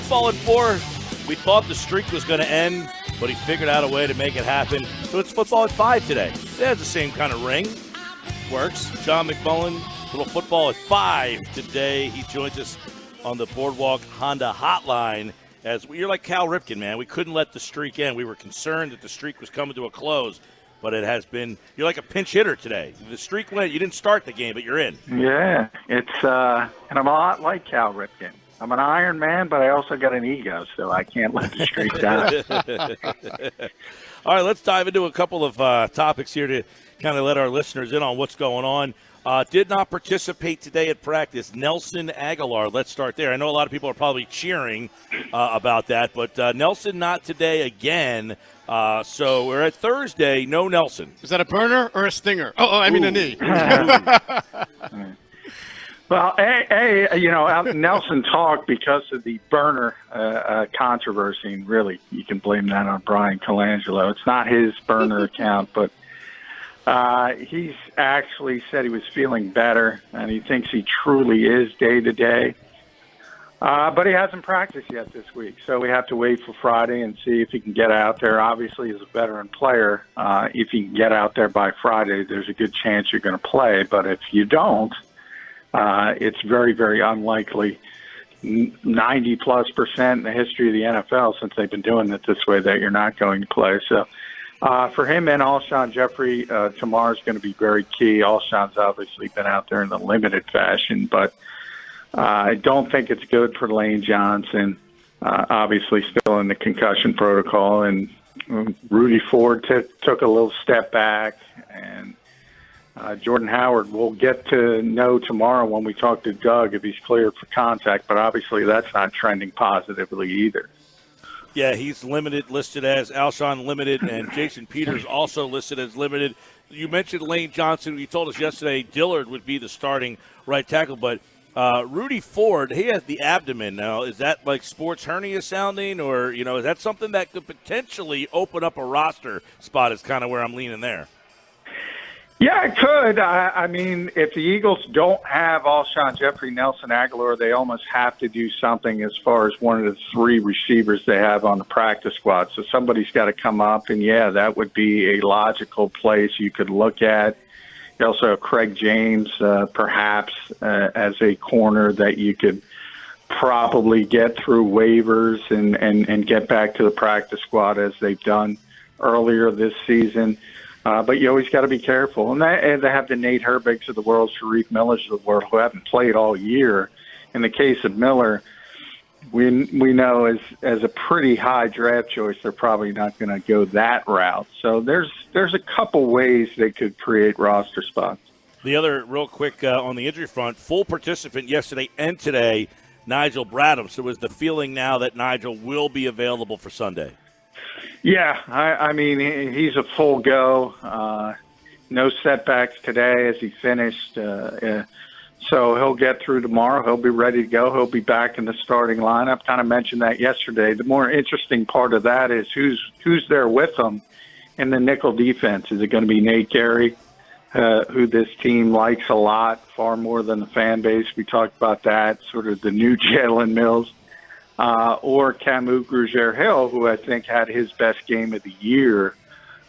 football at 4. We thought the streak was going to end, but he figured out a way to make it happen. So it's football at 5 today. It has the same kind of ring. Works. John McMullen, little football at 5 today. He joins us on the Boardwalk Honda hotline. You're like Cal Ripken, man. We couldn't let the streak end. We were concerned that the streak was coming to a close, but it has been. You're like a pinch hitter today. The streak went. You didn't start the game, but you're in. Yeah, and I'm a lot like Cal Ripken. I'm an Iron Man, but I also got an ego, so I can't let the streak down. All right, let's dive into a couple of topics here to kind of let our listeners in on what's going on. Did not participate today at practice. Nelson Agholor, let's start there. I know a lot of people are probably cheering about that, but Nelson not today again. So we're at Thursday, no Nelson. Is that a burner or a stinger? I mean a knee. Well, Nelson talked because of the burner controversy, and really you can blame that on Brian Colangelo. It's not his burner account, but he's actually said he was feeling better, and he thinks he truly is day-to-day. But he hasn't practiced yet this week, so we have to wait for Friday and see if he can get out there. Obviously, as a veteran player, if he can get out there by Friday, there's a good chance you're going to play. But if you don't, it's very, very unlikely, 90+% in the history of the NFL since they've been doing it this way, that you're not going to play. So for him and Alshon Jeffrey, tomorrow's going to be very key. Alshon's obviously been out there in the limited fashion, but I don't think it's good for Lane Johnson, obviously still in the concussion protocol. And Rudy Ford took a little step back, and Jordan Howard, we'll get to know tomorrow when we talk to Doug if he's cleared for contact, but obviously that's not trending positively either. Yeah, he's limited, listed as Alshon limited, and Jason Peters also listed as limited. You mentioned Lane Johnson. You told us yesterday Dillard would be the starting right tackle, but Rudy Ford, he has the abdomen now. Is that like sports hernia sounding, or, is that something that could potentially open up a roster spot is kind of where I'm leaning there? Yeah, it could. I mean, if the Eagles don't have Alshon Jeffrey, Nelson Agholor, they almost have to do something as far as one of the 3 receivers they have on the practice squad. So somebody's got to come up, and, yeah, that would be a logical place you could look at. You also have Craig James, perhaps, as a corner that you could probably get through waivers and get back to the practice squad as they've done earlier this season. But you always got to be careful. And they have the Nate Herbigs of the world, Sharif Millers of the world, who haven't played all year. In the case of Miller, we know as a pretty high draft choice, they're probably not going to go that route. So there's a couple ways they could create roster spots. The other, real quick, on the injury front, full participant yesterday and today, Nigel Bradham. So is the feeling now that Nigel will be available for Sunday? Yeah, I mean, he's a full go. No setbacks today as he finished. So he'll get through tomorrow. He'll be ready to go. He'll be back in the starting lineup. Kind of mentioned that yesterday. The more interesting part of that is who's there with him in the nickel defense. Is it going to be Nate Gary, who this team likes a lot, far more than the fan base? We talked about that, sort of the new Jalen Mills. Or Camus Grugier-Hill, who I think had his best game of the year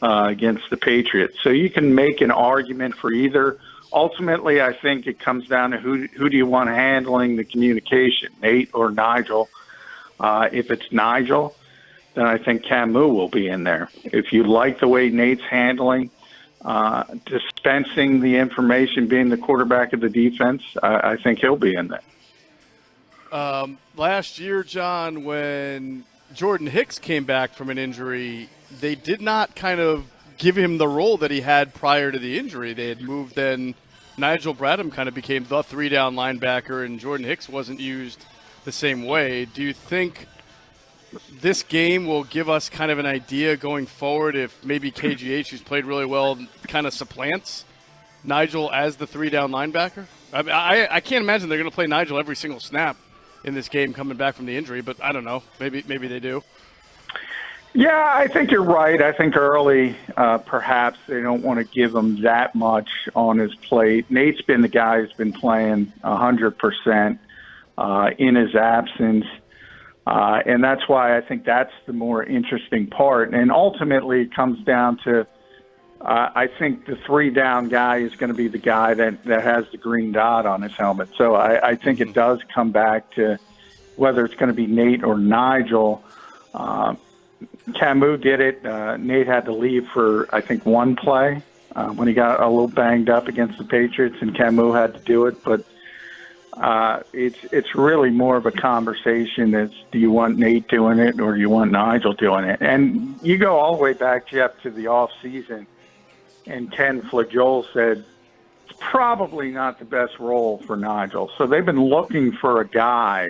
against the Patriots. So you can make an argument for either. Ultimately, I think it comes down to who do you want handling the communication, Nate or Nigel. If it's Nigel, then I think Camus will be in there. If you like the way Nate's handling, dispensing the information, being the quarterback of the defense, I think he'll be in there. Last year, John, when Jordan Hicks came back from an injury, they did not kind of give him the role that he had prior to the injury. They had moved, then Nigel Bradham kind of became the 3-down linebacker, and Jordan Hicks wasn't used the same way. Do you think this game will give us kind of an idea going forward if maybe KGH, who's played really well, kind of supplants Nigel as the 3-down linebacker? I can't imagine they're going to play Nigel every single snap in this game coming back from the injury, but I don't know. Maybe they do. Yeah, I think you're right. I think early, perhaps they don't want to give him that much on his plate. Nate's been the guy who's been playing 100% in his absence. And that's why I think that's the more interesting part. And ultimately, it comes down to I think the 3-down guy is going to be the guy that has the green dot on his helmet. So I think it does come back to whether it's going to be Nate or Nigel. Camus did it. Nate had to leave for, I think, one play when he got a little banged up against the Patriots, and Camus had to do it. But it's really more of a conversation as do you want Nate doing it or you want Nigel doing it? And you go all the way back, Jeff, to the off season, and Ken Flageol said it's probably not the best role for Nigel. So they've been looking for a guy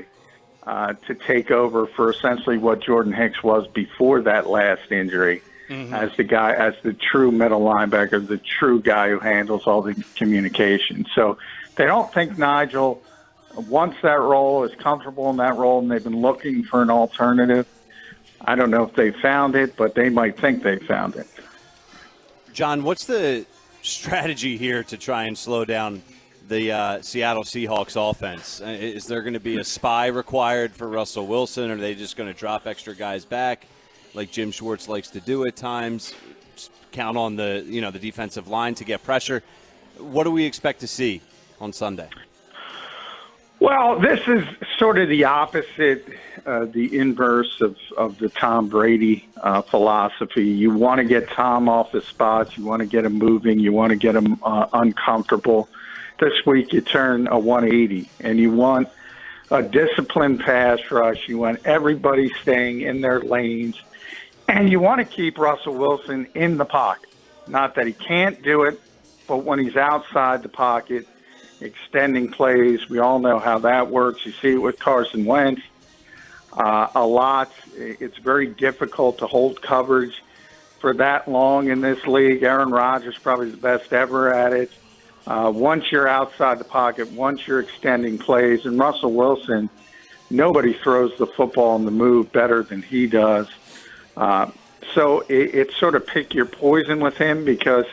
to take over for essentially what Jordan Hicks was before that last injury, as the true middle linebacker, the true guy who handles all the communication. So they don't think Nigel wants that role, is comfortable in that role, and they've been looking for an alternative. I don't know if they found it, but they might think they found it. John, what's the strategy here to try and slow down the Seattle Seahawks offense? Is there going to be a spy required for Russell Wilson, or are they just going to drop extra guys back like Jim Schwartz likes to do at times, just count on the defensive line to get pressure? What do we expect to see on Sunday? Well, this is sort of the opposite, the inverse of the Tom Brady philosophy. You want to get Tom off the spots. You want to get him moving. You want to get him uncomfortable. This week you turn a 180, and you want a disciplined pass rush. You want everybody staying in their lanes, and you want to keep Russell Wilson in the pocket. Not that he can't do it, but when he's outside the pocket, extending plays, we all know how that works. You see it with Carson Wentz a lot. It's very difficult to hold coverage for that long in this league. Aaron Rodgers probably the best ever at it. Once you're outside the pocket, once you're extending plays, and Russell Wilson, nobody throws the football on the move better than he does. So it's sort of pick your poison with him because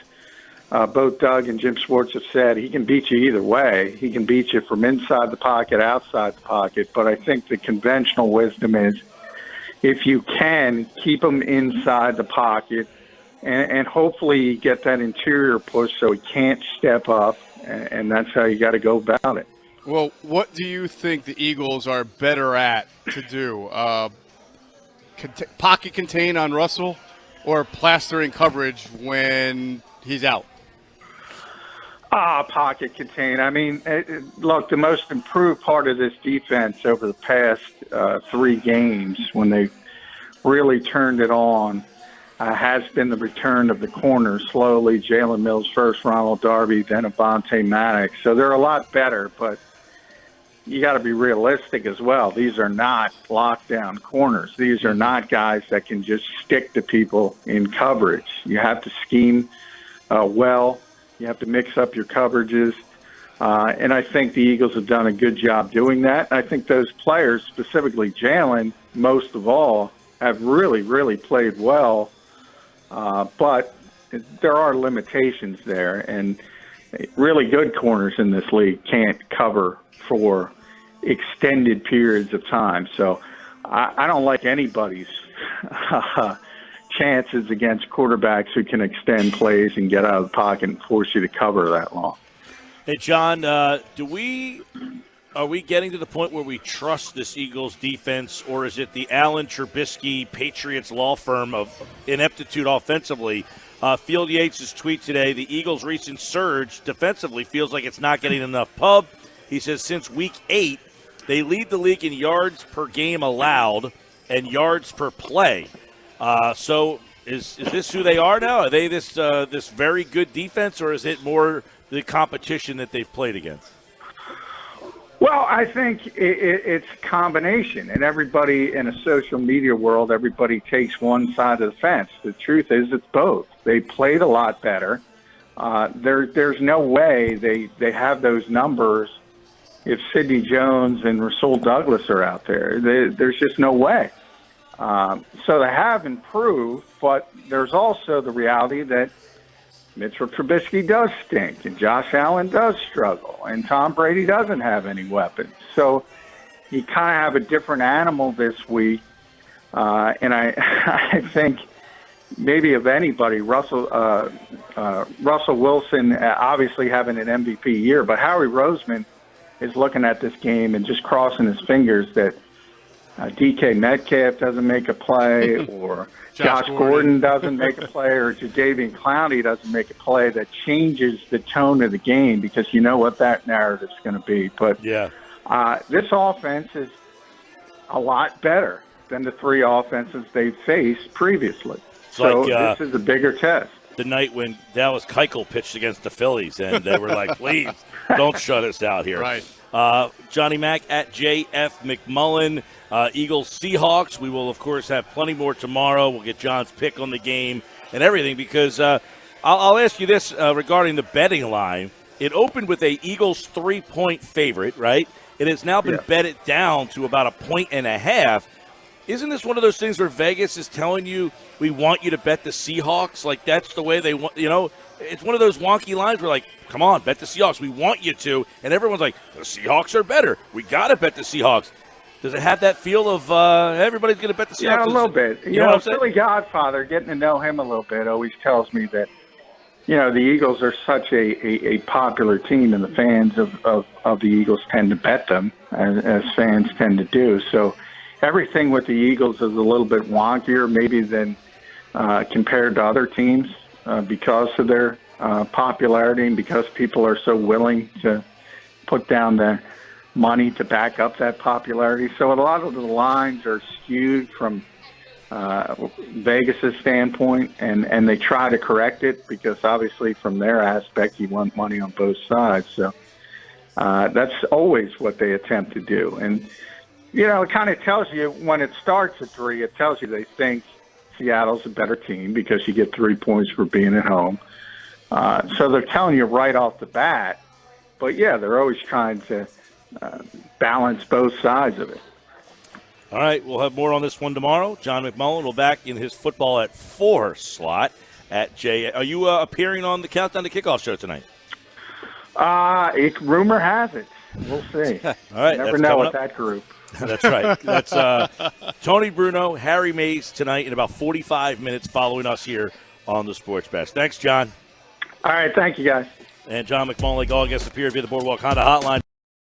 both Doug and Jim Schwartz have said he can beat you either way. He can beat you from inside the pocket, outside the pocket. But I think the conventional wisdom is if you can, keep him inside the pocket and hopefully get that interior push so he can't step up, and that's how you got to go about it. Well, what do you think the Eagles are better at to do? Pocket contain on Russell or plastering coverage when he's out? Pocket contain. I mean, look, the most improved part of this defense over the past 3 games when they really turned it on has been the return of the corners slowly. Jalen Mills first, Ronald Darby, then Avonte Maddox. So they're a lot better, but you got to be realistic as well. These are not lockdown corners. These are not guys that can just stick to people in coverage. You have to scheme well. You have to mix up your coverages. And I think the Eagles have done a good job doing that. I think those players, specifically Jalen, most of all, have really, really played well. But there are limitations there. And really good corners in this league can't cover for extended periods of time. So I don't like anybody's chances against quarterbacks who can extend plays and get out of the pocket and force you to cover that long. Hey, John, are we getting to the point where we trust this Eagles defense, or is it the Allen Trubisky Patriots law firm of ineptitude offensively? Field Yates' tweet today, the Eagles' recent surge defensively feels like it's not getting enough pub. He says since week 8, they lead the league in yards per game allowed and yards per play. So is this who they are now? Are they this very good defense, or is it more the competition that they've played against? Well, I think it's a combination. And everybody in a social media world, everybody takes one side of the fence. The truth is it's both. They played a lot better. There's no way they have those numbers if Sidney Jones and Rasul Douglas are out there. There's just no way. So they have improved, but there's also the reality that Mitchell Trubisky does stink, and Josh Allen does struggle, and Tom Brady doesn't have any weapons. So you kind of have a different animal this week. And I think maybe of anybody, Russell Wilson obviously having an MVP year, but Howie Roseman is looking at this game and just crossing his fingers that DK Metcalf doesn't make a play, or Josh Gordon doesn't make a play, or Jadeveon Clowney doesn't make a play that changes the tone of the game, because you know what that narrative's going to be. But this offense is a lot better than the three offenses they've faced previously. So this is a bigger test. The night when Dallas Keuchel pitched against the Phillies, and they were like, please, don't shut us out here. Right. Johnny Mac at JF McMullen. Eagles Seahawks. We will, of course, have plenty more tomorrow. We'll get John's pick on the game and everything, because I'll ask you this betting betting line. It opened with a Eagles 3-point favorite, right? It has now been betted down to about 1.5 points. Isn't this one of those things where Vegas is telling you, we want you to bet the Seahawks? Like, that's the way they want, it's one of those wonky lines where, like, come on, bet the Seahawks. We want you to. And everyone's like, the Seahawks are better. We got to bet the Seahawks. Does it have that feel of everybody's going to bet the Seahawks? Yeah, a little bit. You know what I'm saying? Billy Godfather, getting to know him a little bit, always tells me that, the Eagles are such a popular team, and the fans of the Eagles tend to bet them, as fans tend to do. So everything with the Eagles is a little bit wonkier maybe than compared to other teams because of their popularity, and because people are so willing to put down the money to back up that popularity. So a lot of the lines are skewed from Vegas's standpoint, and they try to correct it, because obviously from their aspect you want money on both sides. So that's always what they attempt to do. And it kind of tells you when it starts at 3, it tells you they think Seattle's a better team because you get 3 points for being at home. So they're telling you right off the bat. But, they're always trying to balance both sides of it. All right, we'll have more on this one tomorrow. John McMullen will back in his football at 4 slot at J. Are you appearing on the Countdown to Kickoff show tonight? Rumor has it. We'll see. All right, never know with that group. That's right. That's Tony Bruno, Harry Mays tonight in about 45 minutes following us here on the Sports Best. Thanks, John. All right, thank you, guys. And John McMullen, all guests appear via the Boardwalk Honda hotline.